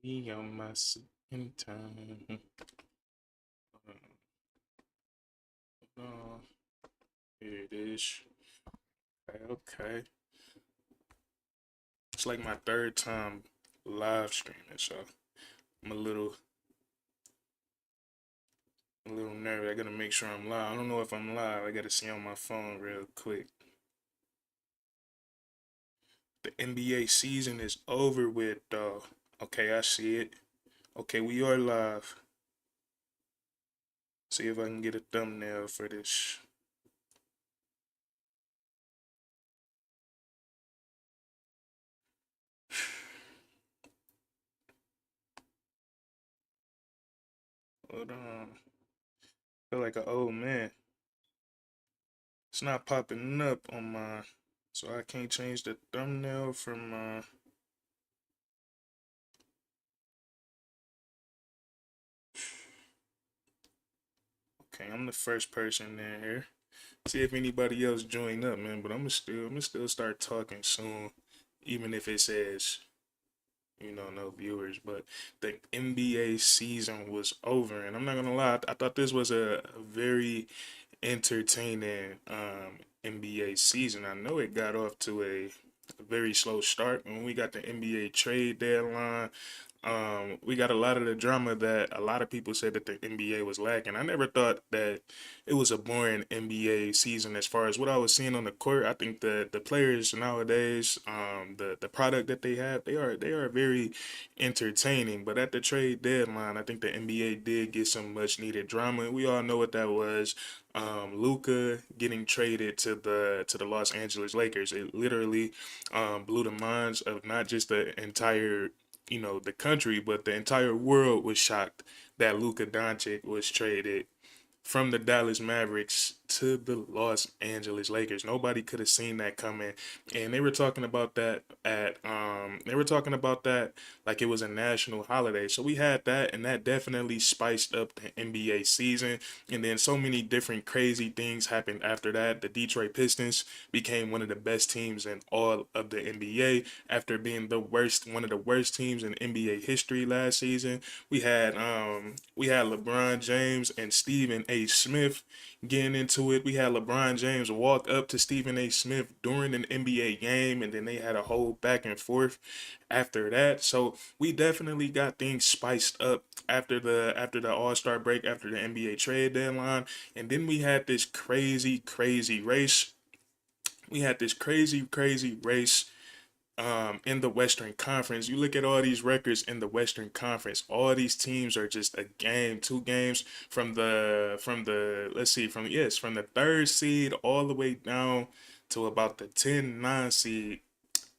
Be on my second time. Oh, here it is. Okay, okay. It's like my third time live streaming, so I'm a little nervous. I gotta make sure I'm live. I don't know if I'm live. I gotta see on my phone real quick. The NBA season is over with, though. Okay, I see it. Okay, we are live. See if I can get a thumbnail for this. Hold on. Feel like an old man. It's not popping up on my, so I can't change the thumbnail from okay, I'm the first person in here. See if anybody else join up, man. But I'm gonna still start talking soon, even if it says, no viewers. But the NBA season was over, and I'm not gonna lie, I thought this was a very entertaining NBA season. I know it got off to a very slow start when we got the NBA trade deadline. We got a lot of the drama that a lot of people said that the NBA was lacking. I never thought that it was a boring NBA season as far as what I was seeing on the court. I think that the players nowadays, the product that they have, they are very entertaining. But at the trade deadline, I think the NBA did get some much needed drama, and we all know what that was. Luka getting traded to the Los Angeles Lakers. It literally blew the minds of not just the entire the country, but the entire world was shocked that Luka Doncic was traded from the Dallas Mavericks to the Los Angeles Lakers. Nobody could have seen that coming. And they were talking about that like it was a national holiday. So we had that, and that definitely spiced up the NBA season. And then so many different crazy things happened after that. The Detroit Pistons became one of the best teams in all of the NBA after being one of the worst teams in NBA history last season. We had LeBron James and Stephen A. Smith getting into it. We had LeBron James walk up to Stephen A. Smith during an NBA game, and then they had a whole back and forth after that. So we definitely got things spiced up after the All Star break, after the NBA trade deadline, and then we had this crazy, crazy race. We had this crazy, crazy race in the Western Conference. You look at all these records in the Western Conference. All these teams are just a game, two games from the let's see from the third seed all the way down to about the 10-9 seed.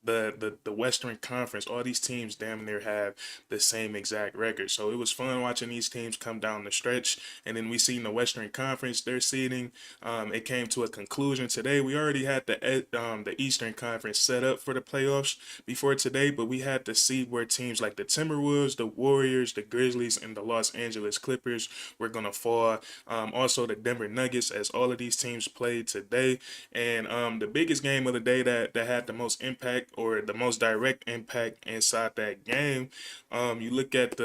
The Western Conference, all these teams damn near have the same exact record. So it was fun watching these teams come down the stretch. And then we seen the Western Conference, their seeding. It came to a conclusion today. We already had the Eastern Conference set up for the playoffs before today, but we had to see where teams like the Timberwolves, the Warriors, the Grizzlies, and the Los Angeles Clippers were gonna fall. Also the Denver Nuggets, as all of these teams played today. And the biggest game of the day that had the most impact or the most direct impact inside that game, you look at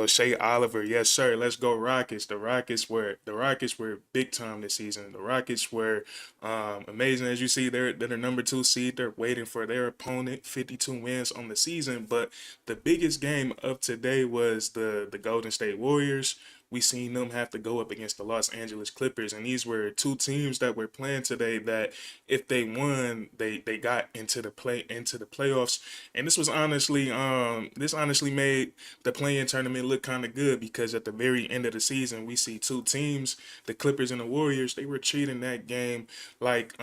Shea Oliver, yes sir, let's go Rockets. The Rockets were big time this season. The Rockets were amazing. As you see, they're the number two seed. They're waiting for their opponent. 52 wins on the season, but the biggest game of today was the Golden State Warriors. We seen them have to go up against the Los Angeles Clippers, and these were two teams that were playing today that if they won, they got into the playoffs. And this honestly made the play-in tournament look kind of good because at the very end of the season, we see two teams, the Clippers and the Warriors. They were cheating that game like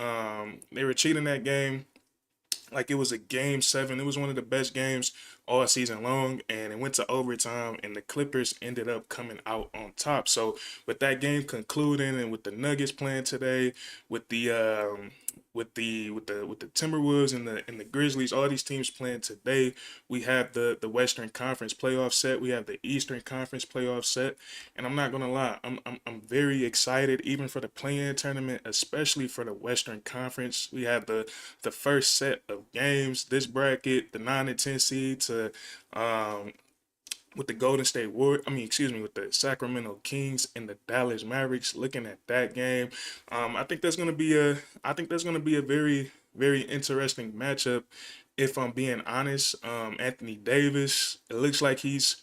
it was a game seven. It was one of the best games all season long, and it went to overtime, and the Clippers ended up coming out on top. So with that game concluding, and with the Nuggets playing today, with with the Timberwolves and the Grizzlies, all these teams playing today. We have the Western Conference playoff set. We have the Eastern Conference playoff set, and I'm not gonna lie, I'm very excited even for the play-in tournament, especially for the Western Conference. We have the first set of games. This bracket, the 9 and 10 seed to um with the Golden State Warriors, excuse me, with the Sacramento Kings and the Dallas Mavericks. Looking at that game, I think that's gonna be a very interesting matchup. If I'm being honest, Anthony Davis, it looks like he's,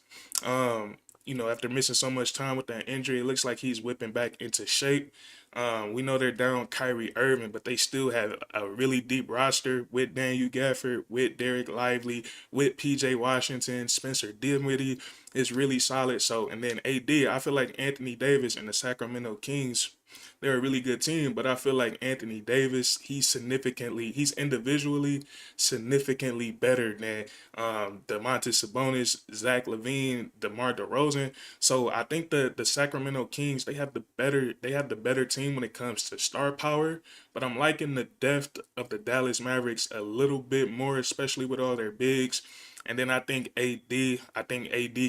after missing so much time with that injury, it looks like he's whipping back into shape. We know they're down Kyrie Irving, but they still have a really deep roster with Daniel Gafford, with Derek Lively, with PJ Washington, Spencer Dinwiddie is really solid. So, and then AD, I feel like Anthony Davis and the Sacramento Kings, they're a really good team, but I feel like Anthony Davis, he's individually significantly better than Domantas Sabonis, Zach LaVine, DeMar DeRozan. So I think the Sacramento Kings, they have the better team when it comes to star power, but I'm liking the depth of the Dallas Mavericks a little bit more, especially with all their bigs. And then I think he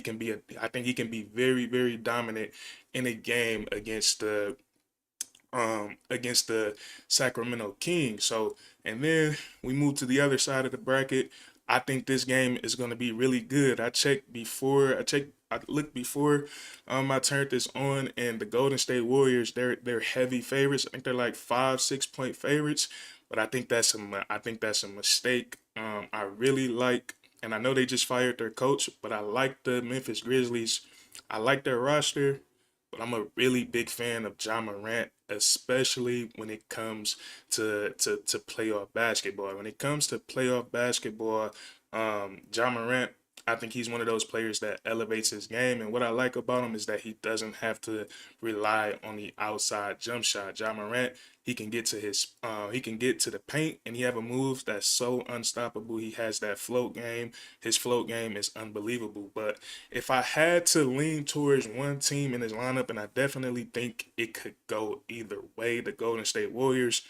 can be very, very dominant in a game against the Sacramento Kings. So, and then we move to the other side of the bracket. I think this game is going to be really good. I looked before I turned this on, and the Golden State Warriors, they're heavy favorites. I think they're like 5, 6 point favorites, but I think that's a mistake. I really like, and I know they just fired their coach, but I like the Memphis Grizzlies. I like their roster, but I'm a really big fan of Ja Morant, especially when it comes to playoff basketball. When it comes to playoff basketball, Ja Morant, I think he's one of those players that elevates his game. And what I like about him is that he doesn't have to rely on the outside jump shot. Ja Morant, he can get to the paint, and he have a move that's so unstoppable. He has that float game. His float game is unbelievable. But if I had to lean towards one team in his lineup, and I definitely think it could go either way, the Golden State Warriors.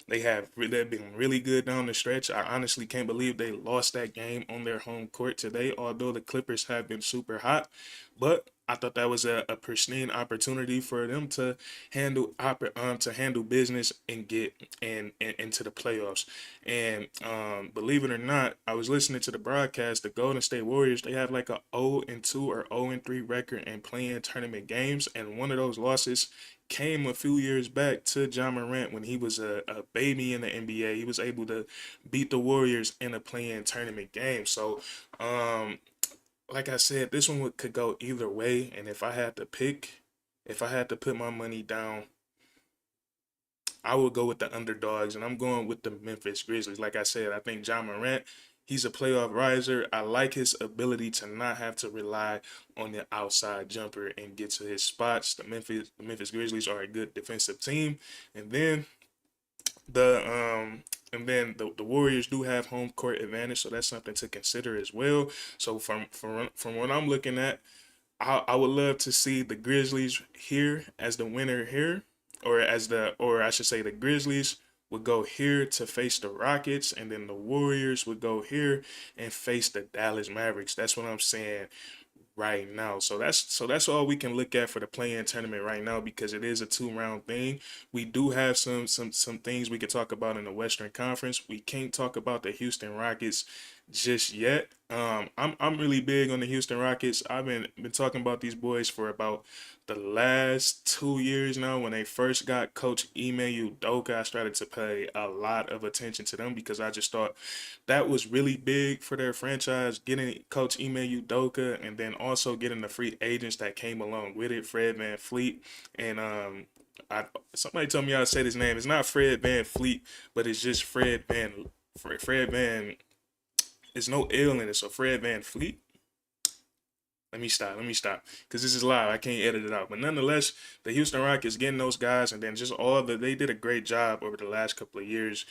They've been really good down the stretch. I honestly can't believe they lost that game on their home court today, although the Clippers have been super hot. But I thought that was a pristine opportunity for them to handle business and get into the playoffs. And believe it or not, I was listening to the broadcast. The Golden State Warriors, they have like a 0-2 or 0-3 record in playing tournament games, and one of those losses came a few years back to Ja Morant when he was a baby in the NBA. He was able to beat the Warriors in a playing tournament game. So, like I said, this one could go either way. And if I had to put my money down, I would go with the underdogs, and I'm going with the Memphis Grizzlies. Like I said, I think Ja Morant, he's a playoff riser. I like his ability to not have to rely on the outside jumper and get to his spots. The Memphis Grizzlies are a good defensive team, and then the Warriors do have home court advantage, so that's something to consider as well. So from what I'm looking at, I would love to see the Grizzlies here as the winner here, or I should say the Grizzlies would go here to face the Rockets, and then the Warriors would go here and face the Dallas Mavericks. That's what I'm saying right now. So that's all we can look at for the play-in tournament right now, because it is a 2 round thing. We do have some things we could talk about in the Western Conference. We can't talk about the Houston Rockets just yet. I'm really big on the Houston Rockets. I've been talking about these boys for about the last 2 years now. When they first got Coach Ime Udoka, I started to pay a lot of attention to them because I just thought that was really big for their franchise, getting Coach Ime Udoka, and then also getting the free agents that came along with it, Fred VanVleet, and somebody told me how to say his name. It's not Fred VanVleet, but it's just Fred Van. There's no L in it, so Fred VanVleet. Let me stop. Because this is live. I can't edit it out. But nonetheless, the Houston Rockets getting those guys, and then just they did a great job over the last couple of years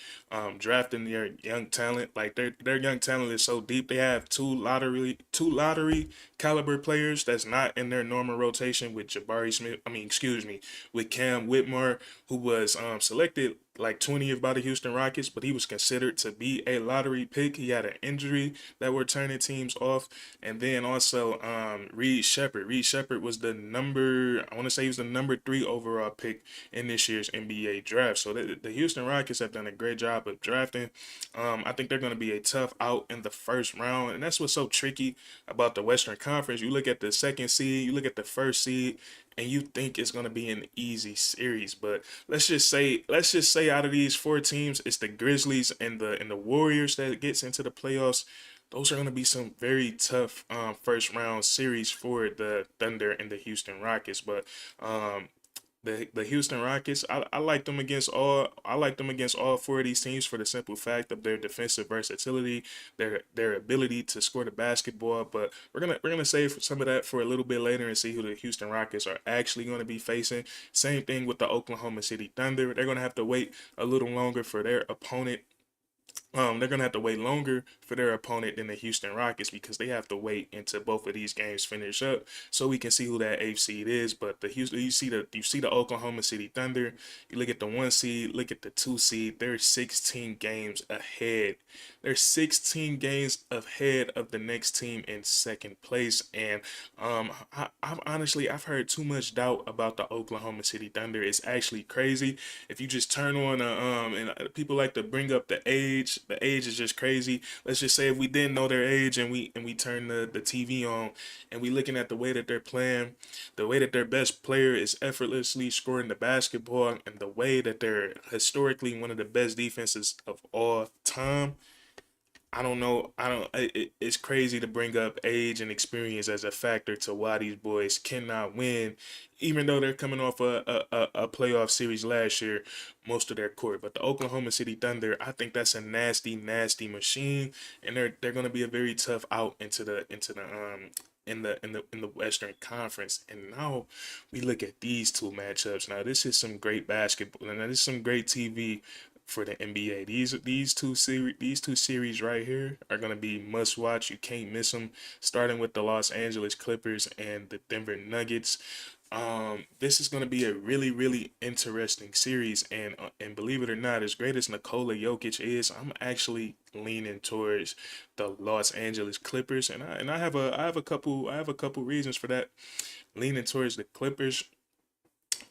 drafting their young talent. Like their young talent is so deep. They have two lottery caliber players that's not in their normal rotation with Jabari Smith. Excuse me, with Cam Whitmore, who was selected like 20th by the Houston Rockets, but he was considered to be a lottery pick. He had an injury that were turning teams off. And then also Reed Shepard. Reed Shepard was the number, I want to say he was the number 3 overall pick in this year's NBA draft. So the Houston Rockets have done a great job of drafting. I think they're going to be a tough out in the first round. And that's what's so tricky about the Western Conference. You look at the second seed, you look at the first seed, and you think it's going to be an easy series, but let's just say out of these 4 teams, it's the Grizzlies and the Warriors that gets into the playoffs. Those are going to be some very tough first round series for the Thunder and the Houston Rockets. But the Houston Rockets, I like them against all 4 of these teams for the simple fact of their defensive versatility, their ability to score the basketball. But we're gonna save some of that for a little bit later and see who the Houston Rockets are actually gonna be facing. Same thing with the Oklahoma City Thunder. They're gonna have to wait a little longer for their opponent. They're gonna have to wait longer for their opponent than the Houston Rockets because they have to wait until both of these games finish up so we can see who that 8th seed is. But the Houston, you see the Oklahoma City Thunder. You look at the 1 seed, look at the 2 seed. They're 16 games ahead. They're 16 games ahead of the next team in second place. And I've honestly heard too much doubt about the Oklahoma City Thunder. It's actually crazy. If you just turn on people like to bring up the age. The age is just crazy. Let's just say if we didn't know their age and we turn the TV on and we looking at the way that they're playing, the way that their best player is effortlessly scoring the basketball, and the way that they're historically one of the best defenses of all time. I don't know. It's crazy to bring up age and experience as a factor to why these boys cannot win, even though they're coming off a playoff series last year, most of their court. But the Oklahoma City Thunder, I think that's a nasty, nasty machine, and they're going to be a very tough out into the Western Conference. And now we look at these 2 matchups. Now this is some great basketball, and this is some great TV for the NBA. These two series right here are gonna be must watch. You can't miss them. Starting with the Los Angeles Clippers and the Denver Nuggets. This is gonna be a really really interesting series, and believe it or not, as great as Nikola Jokic is, I'm actually leaning towards the Los Angeles Clippers, and I have a couple reasons for that. Leaning towards the Clippers.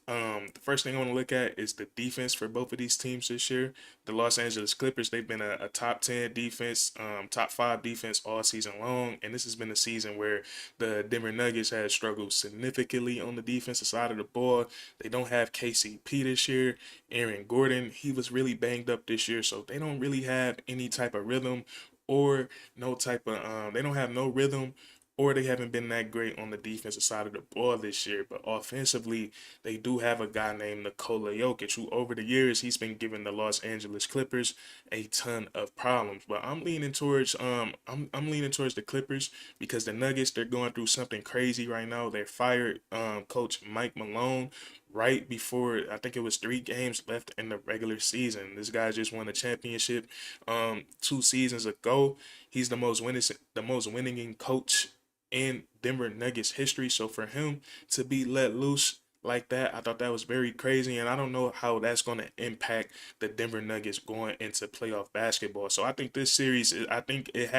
The first thing I want to look at is the defense for both of these teams this year. The Los Angeles Clippers, they've been a top 10 defense, top 5 defense all season long. And this has been a season where the Denver Nuggets had struggled significantly on the defensive side of the ball. They don't have KCP this year. Aaron Gordon, he was really banged up this year. So they don't really have any type of rhythm or no type of, they don't have no rhythm, or they haven't been that great on the defensive side of the ball this year. But offensively, they do have a guy named Nikola Jokic, who over the years he's been giving the Los Angeles Clippers a ton of problems. But I'm leaning towards the Clippers because the Nuggets, they're going through something crazy right now. They fired Coach Mike Malone right before, I think it was 3 games left in the regular season. This guy just won a championship 2 seasons ago. He's the most winning coach in Denver Nuggets history. So for him to be let loose like that, I thought that was very crazy, and I don't know how that's going to impact the Denver Nuggets going into playoff basketball. So I think this series, I think it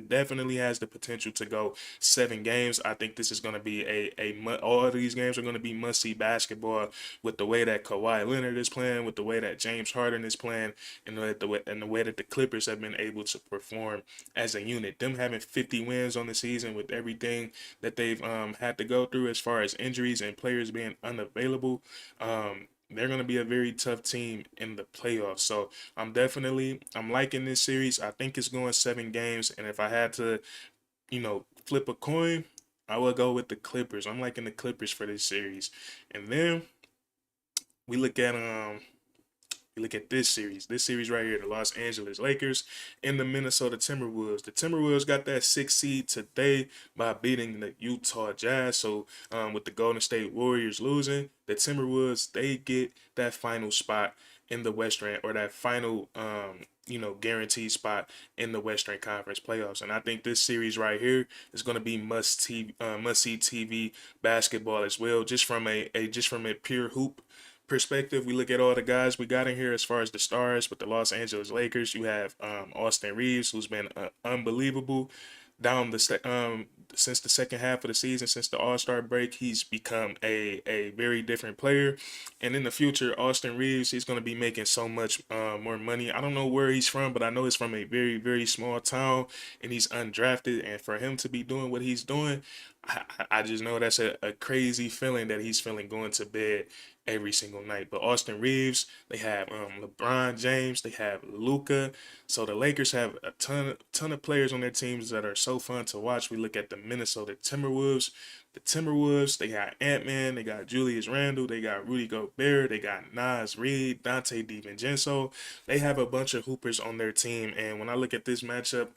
definitely has the potential to go 7 games. I think this is going to be all of these games are going to be must see basketball with the way that Kawhi Leonard is playing, with the way that James Harden is playing, and the way that the Clippers have been able to perform as a unit. Them having 50 wins on the season with everything that they've had to go through as far as injuries and players being unavailable. They're going to be a very tough team in the playoffs. So I'm liking this series. I think it's going 7 games. And if I had to, flip a coin, I would go with the Clippers. I'm liking the Clippers for this series. And then we look at this series. This series right here, the Los Angeles Lakers and the Minnesota Timberwolves. The Timberwolves got that 6th seed today by beating the Utah Jazz. So with the Golden State Warriors losing, the Timberwolves, they get that final spot in the Western, or that final guaranteed spot in the Western Conference playoffs. And I think this series right here is going to be must see TV basketball as well, just from a pure hoop perspective, we look at all the guys we got in here as far as the stars with the Los Angeles Lakers. You have Austin Reeves, who's been unbelievable down since the second half of the season, since the All-Star break. He's become a very different player, and in the future, Austin Reeves, he's going to be making so much more money. I don't know where he's from, but I know he's from a very, very small town, and he's undrafted. And for him to be doing what he's doing, I just know that's a crazy feeling that he's feeling going to bed every single night. But Austin Reeves, they have LeBron James, they have Luka. So the Lakers have a ton of players on their teams that are so fun to watch. We look at the Minnesota Timberwolves. The Timberwolves, they got Ant-Man, they got Julius Randle, they got Rudy Gobert, they got Naz Reid, Dante DiVincenzo. They have a bunch of hoopers on their team, and when I look at this matchup,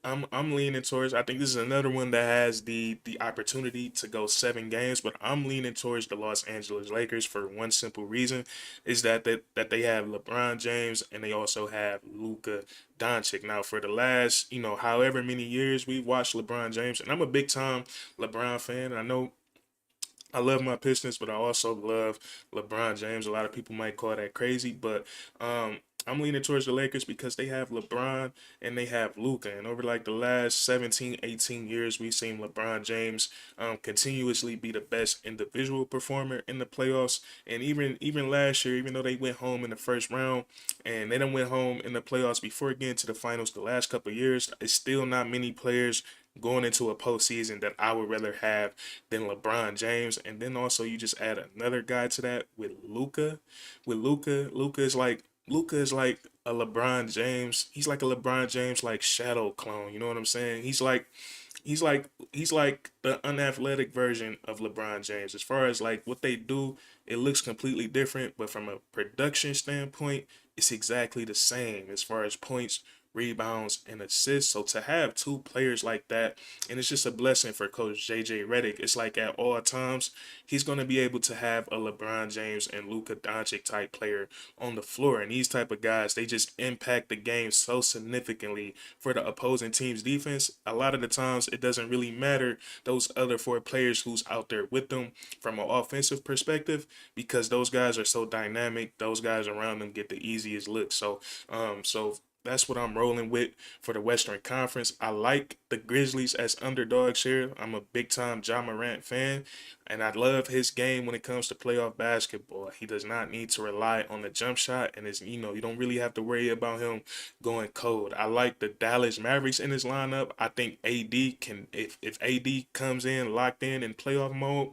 I'm leaning towards. I think this is another one that has the opportunity to go 7 games, but I'm leaning towards the Los Angeles Lakers for one simple reason, is that they have LeBron James and they also have Luka Doncic. Now, for the last however many years we've watched LeBron James, and I'm a big time LeBron fan. And I know I love my Pistons, but I also love LeBron James. A lot of people might call that crazy, but I'm leaning towards the Lakers because they have LeBron and they have Luka. And over like the last 17, 18 years, we've seen LeBron James continuously be the best individual performer in the playoffs. And even last year, even though they went home in the first round and they done went home in the playoffs before getting to the finals the last couple of years, it's still not many players going into a postseason that I would rather have than LeBron James. And then also you just add another guy to that with Luka. Luka is like a LeBron James. He's like a LeBron James like shadow clone. You know what I'm saying? He's like the unathletic version of LeBron James. As far as like what they do, it looks completely different, but from a production standpoint, it's exactly the same as far as points, rebounds, and assists. So to have two players like that, and it's just a blessing for Coach JJ Redick. It's like at all times he's going to be able to have a LeBron James and Luka Doncic type player on the floor, and these type of guys, they just impact the game so significantly for the opposing team's defense. A lot of the times it doesn't really matter those other four players who's out there with them from an offensive perspective, because those guys are so dynamic. Those guys around them get the easiest look. So that's what I'm rolling with for the Western Conference. I like the Grizzlies as underdogs here. I'm a big time Ja Morant fan, and I love his game when it comes to playoff basketball. He does not need to rely on the jump shot, and you don't really have to worry about him going cold. I like the Dallas Mavericks in his lineup. I think AD can, if AD comes in locked in playoff mode,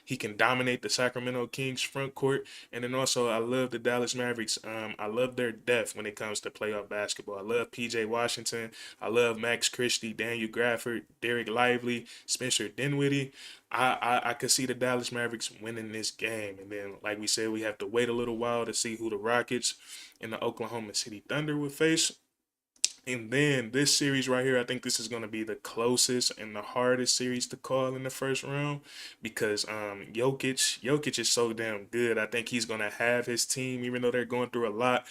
he can dominate the Sacramento Kings front court. And then also, I love the Dallas Mavericks. I love their depth when it comes to playoff basketball. I love PJ Washington. I love Max Christie, Daniel Grafford, Derek Lively, Spencer Dinwiddie. I could see the Dallas Mavericks winning this game. And then, like we said, we have to wait a little while to see who the Rockets and the Oklahoma City Thunder would face. And then this series right here, I think this is going to be the closest and the hardest series to call in the first round, because Jokic is so damn good. I think he's going to have his team, even though they're going through a lot.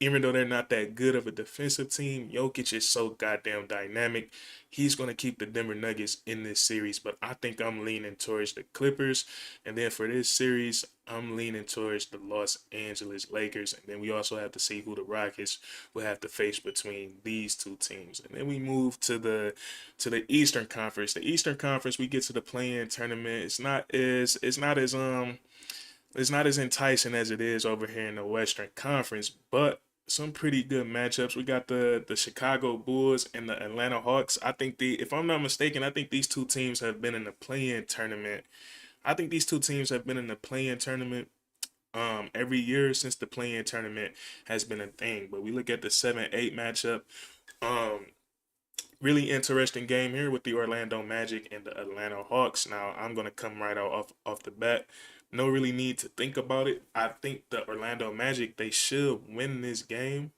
Even though they're not that good of a defensive team, Jokic is so goddamn dynamic. He's going to keep the Denver Nuggets in this series, but I think I'm leaning towards the Clippers. And then for this series, I'm leaning towards the Los Angeles Lakers. And then we also have to see who the Rockets will have to face between these two teams. And then we move to the Eastern Conference. The Eastern Conference, we get to the play-in tournament. It's not as enticing as it is over here in the Western Conference, but some pretty good matchups. We got the Chicago Bulls and the Atlanta Hawks. I think if I'm not mistaken, I think these two teams have been in the play-in tournament. I think these two teams have been in the play-in tournament every year since the play-in tournament has been a thing. But we look at the 7-8 matchup. Um, Really interesting game here with the Orlando Magic and the Atlanta Hawks. Now, I'm going to come right out off the bat. No really need to think about it. I think the Orlando Magic, they should win this game.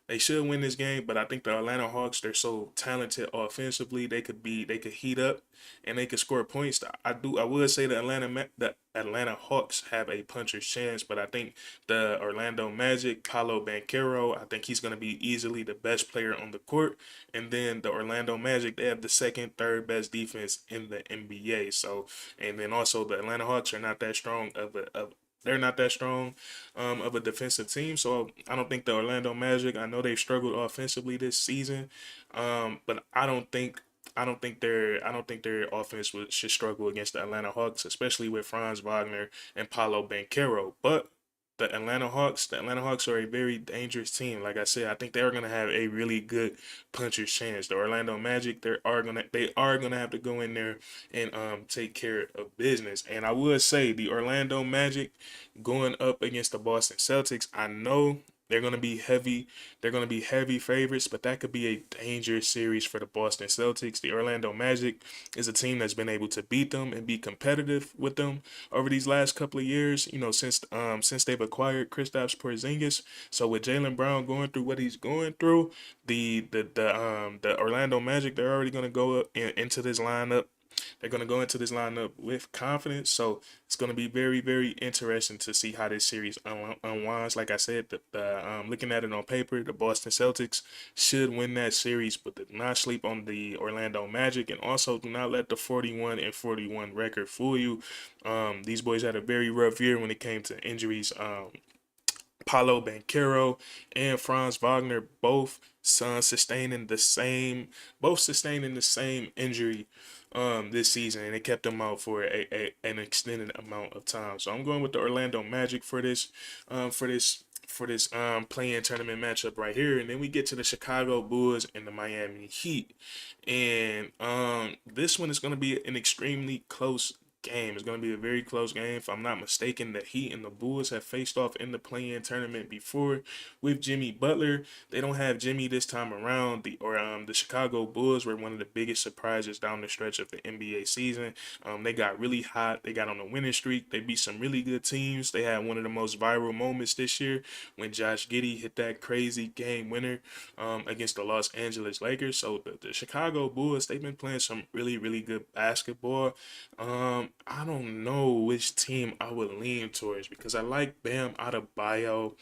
They should win this game, but I think the Atlanta Hawks, they're so talented offensively. They could heat up and they could score points. I would say the Atlanta Hawks have a puncher's chance, but I think the Orlando Magic, Paolo Banchero, I think he's going to be easily the best player on the court. And then the Orlando Magic, they have the second, third best defense in the NBA. So, and then also the Atlanta Hawks are not that strong they're not that strong of a defensive team. So I don't think the Orlando Magic. I know they've struggled offensively this season, but I don't think their offense should struggle against the Atlanta Hawks, especially with Franz Wagner and Paulo Banchero. But the Atlanta Hawks are a very dangerous team. Like I said, I think they are gonna have a really good puncher's chance. The Orlando Magic, they are gonna have to go in there and take care of business. And I would say the Orlando Magic going up against the Boston Celtics, I know they're going to be heavy. They're going to be heavy favorites, but that could be a dangerous series for the Boston Celtics. The Orlando Magic is a team that's been able to beat them and be competitive with them over these last couple of years. Since they've acquired Kristaps Porzingis. So with Jaylen Brown going through what he's going through, the Orlando Magic, they're already going to go into this lineup. They're going to go into this lineup with confidence. So it's going to be very, very interesting to see how this series unwinds. Like I said, looking at it on paper, the Boston Celtics should win that series, but do not sleep on the Orlando Magic, and also do not let the 41-41 record fool you. These boys had a very rough year when it came to injuries. Paulo Banchero and Franz Wagner both sustaining the same injury this season, and it kept them out for an extended amount of time. So I'm going with the Orlando Magic for this play-in tournament matchup right here. And then we get to the Chicago Bulls and the Miami Heat. And this one is going to be an extremely close game. It's going to be a very close game. If I'm not mistaken, the Heat and the Bulls have faced off in the play-in tournament before with Jimmy Butler. They don't have Jimmy this time around. The Chicago Bulls were one of the biggest surprises down the stretch of the NBA season. They got really hot. They got on a winning streak. They beat some really good teams. They had one of the most viral moments this year when Josh Giddey hit that crazy game winner against the Los Angeles Lakers. So the Chicago Bulls, they've been playing some really, really good basketball. I don't know which team I would lean towards because I like Bam Adebayo,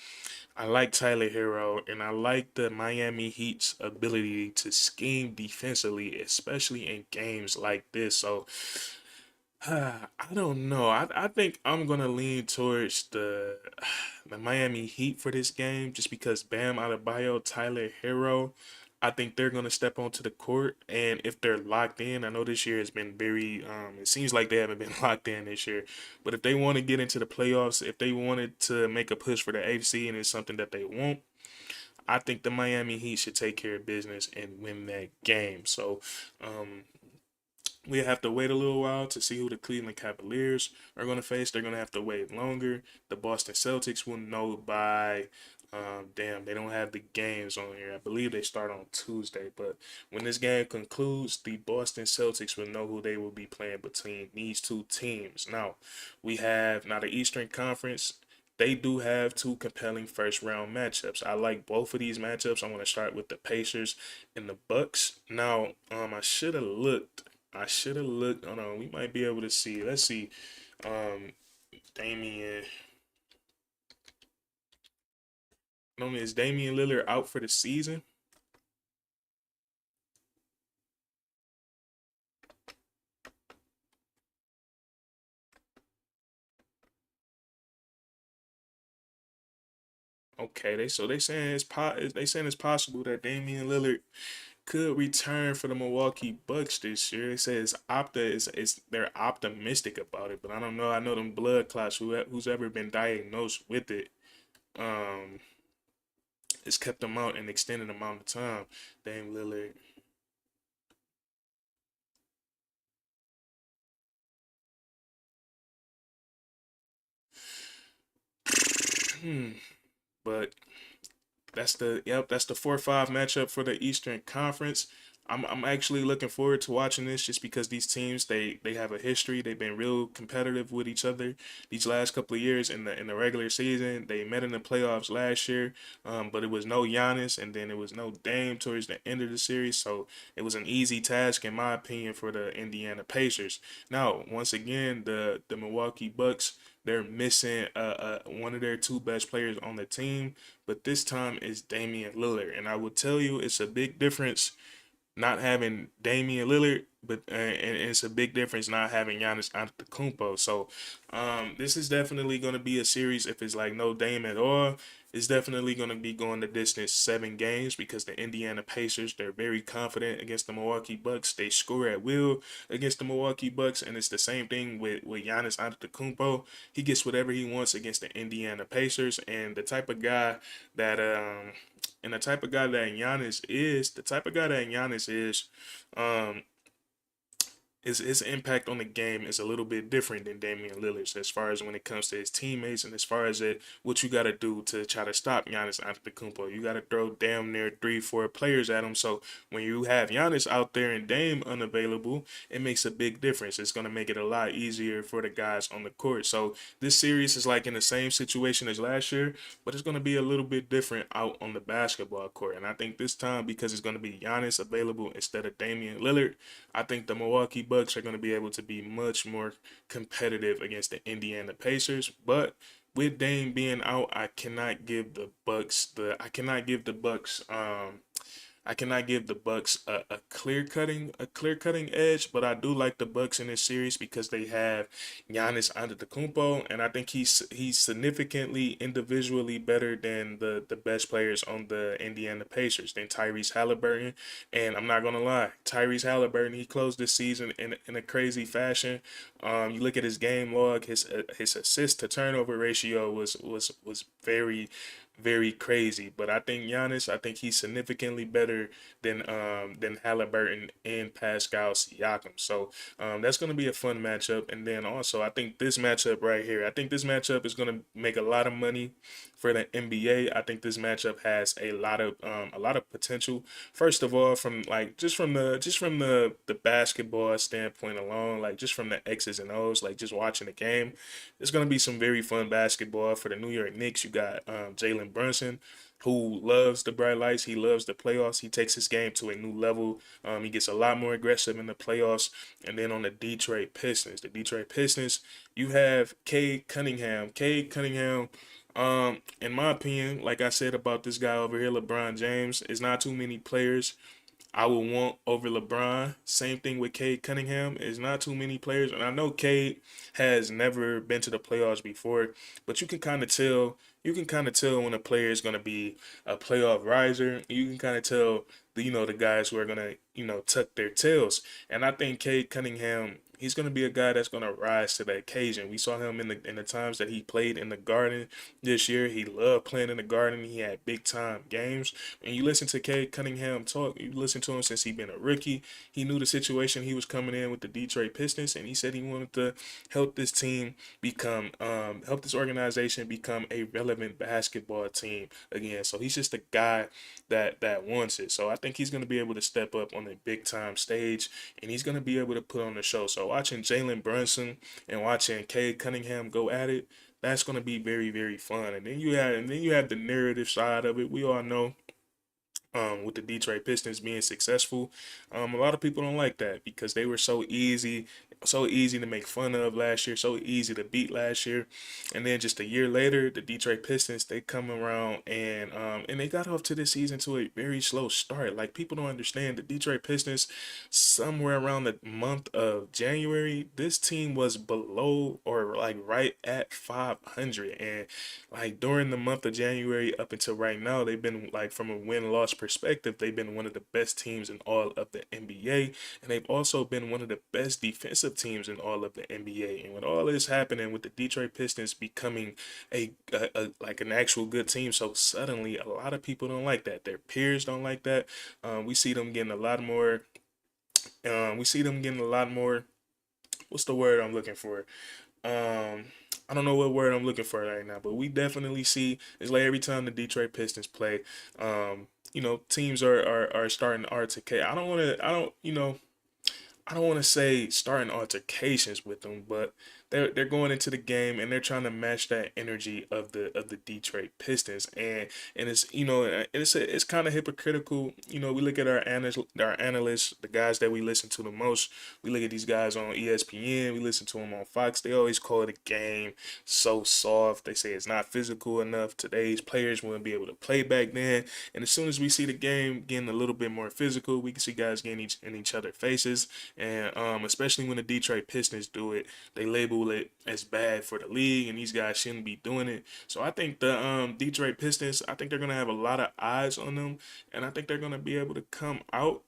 I like Tyler Hero, and I like the Miami Heat's ability to scheme defensively, especially in games like this. So I don't know. I think I'm gonna lean towards the Miami Heat for this game just because Bam Adebayo, Tyler Hero, I think they're gonna step onto the court, and if they're locked in, I know this year has been very. It seems like they haven't been locked in this year, but if they want to get into the playoffs, if they wanted to make a push for the AFC, and it's something that they want, I think the Miami Heat should take care of business and win that game. So, um, we have to wait a little while to see who the Cleveland Cavaliers are going to face. They're going to have to wait longer. The Boston Celtics will know by, damn, they don't have the games on here. I believe they start on Tuesday. But when this game concludes, the Boston Celtics will know who they will be playing between these two teams. Now the Eastern Conference. They do have two compelling first round matchups. I like both of these matchups. I want to start with the Pacers and the Bucks. Now, I should have looked. Hold on, we might be able to see. Let's see. Um, Damian. No, is Damian Lillard out for the season? Okay, they saying it's possible that Damian Lillard could return for the Milwaukee Bucks this year. It says they're optimistic about it, but I don't know. I know them blood clots who's ever been diagnosed with it. Um, it's kept them out an extended amount of time. Dame Lillard. Hmm. But that's the 4-5 matchup for the Eastern Conference. I'm actually looking forward to watching this just because these teams they have a history. They've been real competitive with each other these last couple of years in the regular season. They met in the playoffs last year, but it was no Giannis and then it was no Dame towards the end of the series. So it was an easy task in my opinion for the Indiana Pacers. Now, once again, the Milwaukee Bucks, they're missing one of their two best players on the team, but this time it's Damian Lillard. And I will tell you, it's a big difference not having Damian Lillard, but and it's a big difference not having Giannis Antetokounmpo. So, this is definitely going to be a series. If it's like no Dame at all, it's definitely going to be going the distance, 7 games, because the Indiana Pacers, they're very confident against the Milwaukee Bucks. They score at will against the Milwaukee Bucks, and it's the same thing with Giannis Antetokounmpo. He gets whatever he wants against the Indiana Pacers, and the type of guy that the type of guy that Giannis is, um, his impact on the game is a little bit different than Damian Lillard's as far as when it comes to his teammates and as far as what you got to do to try to stop Giannis Antetokounmpo. You got to throw damn near 3-4 players at him. So when you have Giannis out there and Dame unavailable, it makes a big difference. It's going to make it a lot easier for the guys on the court. So this series is like in the same situation as last year, but it's going to be a little bit different out on the basketball court. And I think this time, because it's going to be Giannis available instead of Damian Lillard, I think the Milwaukee Bucks are going to be able to be much more competitive against the Indiana Pacers. But with Dame being out, I cannot give the Bucks a clear cutting edge, but I do like the Bucks in this series because they have Giannis Antetokounmpo, and I think he's significantly individually better than the best players on the Indiana Pacers, than Tyrese Halliburton. And I'm not gonna lie, Tyrese Halliburton, he closed this season in a crazy fashion. You look at his game log, his assist to turnover ratio was very crazy. But I think Giannis, I think he's significantly better than Halliburton and Pascal Siakam. So that's going to be a fun matchup. And then also, I think this matchup right here, I think this matchup is going to make a lot of money for the NBA. I think this matchup has a lot of potential. First of all, from like just from the basketball standpoint alone, like just from the X's and O's, like just watching the game, it's gonna be some very fun basketball for the New York Knicks. You got Jalen Brunson, who loves the bright lights. He loves the playoffs. He takes his game to a new level. He gets a lot more aggressive in the playoffs. And then on the Detroit Pistons, you have Cade Cunningham. Cade Cunningham, in my opinion, like I said about this guy over here, LeBron James, is not too many players I would want over LeBron. Same thing with Cade Cunningham. Is not too many players, and I know Cade has never been to the playoffs before, but you can kind of tell. You can kind of tell when a player is going to be a playoff riser. You can kind of tell the guys who are going to tuck their tails. And I think Cade Cunningham, he's going to be a guy that's going to rise to the occasion. We saw him in the times that he played in the Garden this year. He loved playing in the Garden. He had big time games. And you listen to Cade Cunningham talk. You listen to him since he been a rookie. He knew the situation he was coming in with the Detroit Pistons, and he said he wanted to help this team help this organization become a relevant basketball team again. So he's just a guy that wants it. So I think he's going to be able to step up on a big time stage, and he's going to be able to put on the show. So watching Jalen Brunson and watching Cade Cunningham go at it, that's going to be very fun. And then you have the narrative side of it. We all know, with the Detroit Pistons being successful, a lot of people don't like that because they were so easy to make fun of last year, so easy to beat last year. And then just a year later, the Detroit Pistons, they come around and they got off to this season to a very slow start. Like, people don't understand the Detroit Pistons, somewhere around the month of January, this team was below or like right at 500. And like during the month of January up until right now, they've been, like, from a win-loss perspective, they've been one of the best teams in all of the NBA, and they've also been one of the best defensive teams in all of the NBA. And with all this happening, with the Detroit Pistons becoming like an actual good team, so suddenly a lot of people don't like that. Their peers don't like that. We see them getting a lot more. We see them getting a lot more. What's the word I'm looking for? Um, I don't know what word I'm looking for right now, but we definitely see it's like every time the Detroit Pistons play, teams are starting to RTK. I don't want to. I don't. I don't want to say starting altercations with them, but they're going into the game and they're trying to match that energy of the Detroit Pistons, and it's it's kind of hypocritical. We look at our analysts, the guys that we listen to the most. We look at these guys on ESPN. We listen to them on Fox. They always call the game so soft. They say it's not physical enough. Today's players wouldn't be able to play back then. And as soon as we see the game getting a little bit more physical, we can see guys getting in each other's faces. And especially when the Detroit Pistons do it, they label it as bad for the league, and these guys shouldn't be doing it. So I think the Detroit Pistons, I think they're gonna have a lot of eyes on them, and I think they're gonna be able to come out.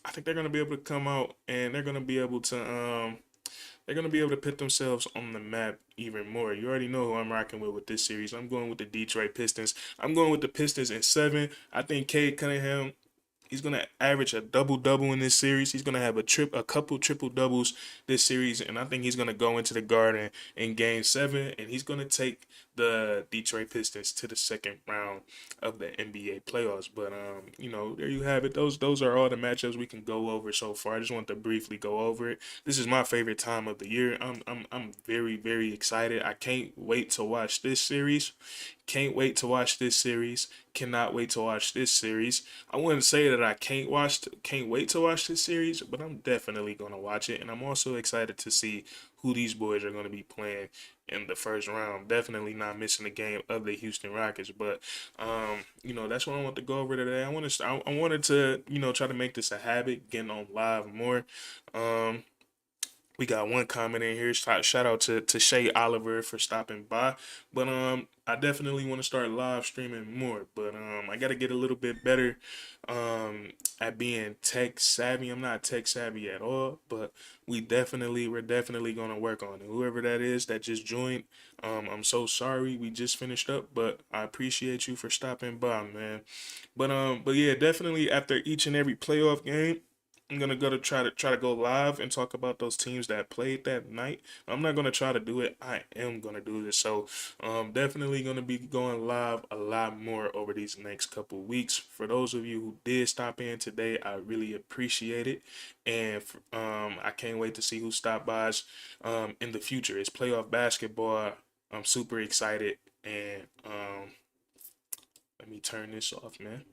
I think they're gonna be able to come out, and they're gonna be able to put themselves on the map even more. You already know who I'm rocking with this series. I'm going with the Detroit Pistons. I'm going with the Pistons in 7. I think Cade Cunningham, he's gonna average a double double in this series. He's gonna have a couple triple doubles this series, and I think he's gonna go into the Garden in Game 7, and he's gonna take the Detroit Pistons to the second round of the NBA playoffs. But there you have it. Those are all the matchups we can go over so far. I just want to briefly go over it. This is my favorite time of the year. I'm very very excited. I can't wait to watch this series. Can't wait to watch this series. Cannot wait to watch this series. I wouldn't say that I can't wait to watch this series, but I'm definitely gonna watch it, and I'm also excited to see who these boys are gonna be playing in the first round. Definitely not missing a game of the Houston Rockets, but that's what I want to go over today. I wanted to try to make this a habit, getting on live more. Um, we got one comment in here. Shout out to Shay Oliver for stopping by. But I definitely want to start live streaming more. But I gotta get a little bit better at being tech savvy. I'm not tech savvy at all, but we're definitely gonna work on it. Whoever that is that just joined, I'm so sorry. We just finished up, but I appreciate you for stopping by, man. But yeah, definitely after each and every playoff game, I'm gonna go to try to go live and talk about those teams that played that night. I'm not gonna try to do it. I am gonna do this. So definitely gonna be going live a lot more over these next couple weeks. For those of you who did stop in today, I really appreciate it, and I can't wait to see who stop by in the future. It's playoff basketball. I'm super excited, and let me turn this off, man.